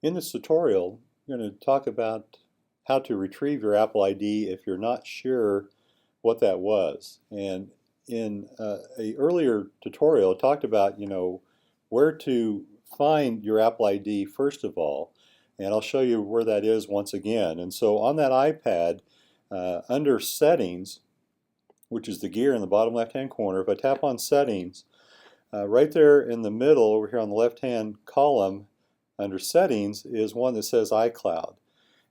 In this tutorial, I'm going to talk about how to retrieve your Apple ID if you're not sure what that was. And in a earlier tutorial, I talked about, where to find your Apple ID first of all. And I'll show you where that is once again. And so on that iPad, under Settings, which is the gear in the bottom left-hand corner, if I tap on Settings, right there in the middle over here on the left-hand column under Settings is one that says iCloud.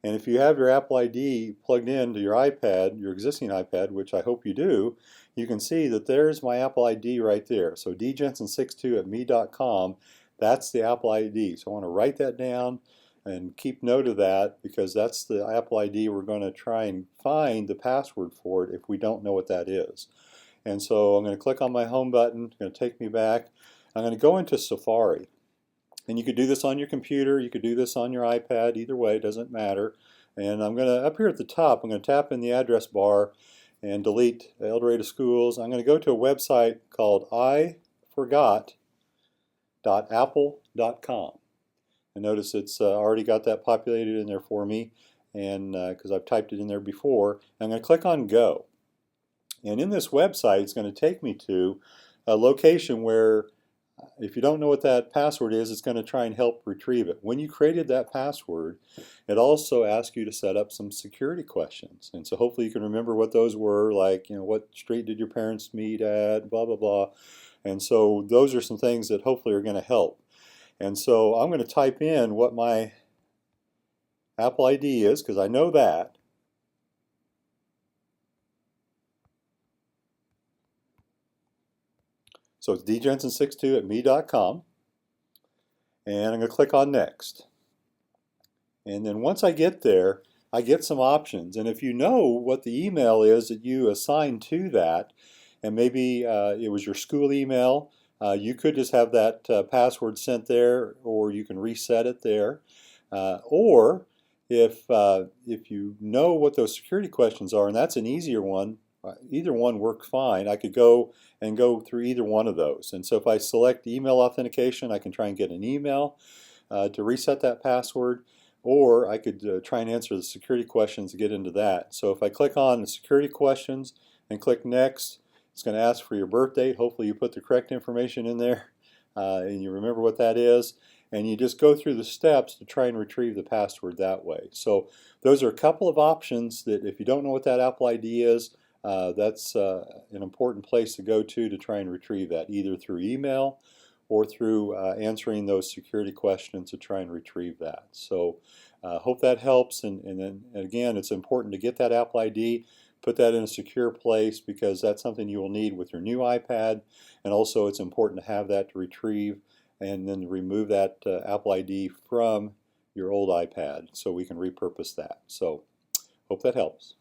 And if you have your Apple ID plugged into your iPad, your existing iPad, which I hope you do, you can see that there's my Apple ID right there. So djensen62@me.com, that's the Apple ID. So I want to write that down and keep note of that because that's the Apple ID we're going to try and find the password for it if we don't know what that is. And so I'm going to click on my home button, it's going to take me back. I'm going to go into Safari. And you could do this on your computer, you could do this on your iPad, either way, it doesn't matter. And I'm going to, up here at the top, I'm going to tap in the address bar and delete El Dorado Schools. I'm going to go to a website called iforgot.apple.com. And notice it's already got that populated in there for me, and because I've typed it in there before. I'm going to click on Go. And in this website, it's going to take me to a location where if you don't know what that password is, it's going to try and help retrieve it. When you created that password, it also asks you to set up some security questions. And so hopefully you can remember what those were, like, what street did your parents meet at, blah, blah, blah. And so those are some things that hopefully are going to help. And so I'm going to type in what my Apple ID is, because I know that. So it's djensen62@me.com, and I'm going to click on Next. And then once I get there, I get some options. And if you know what the email is that you assigned to that, and maybe it was your school email, you could just have that password sent there, or you can reset it there. Or if you know what those security questions are, and that's an easier one, either one worked fine. I could go through either one of those. And so if I select email authentication, I can try and get an email to reset that password, or I could try and answer the security questions to get into that. So if I click on the security questions and click Next, it's going to ask for your birth date. Hopefully you put the correct information in there and you remember what that is. And you just go through the steps to try and retrieve the password that way. So those are a couple of options that if you don't know what that Apple ID is, that's an important place to go to try and retrieve that, either through email or through answering those security questions to try and retrieve that. So hope that helps, and then again, it's important to get that Apple ID, put that in a secure place, because that's something you will need with your new iPad, and also it's important to have that to retrieve and then remove that Apple ID from your old iPad so we can repurpose that. So hope that helps.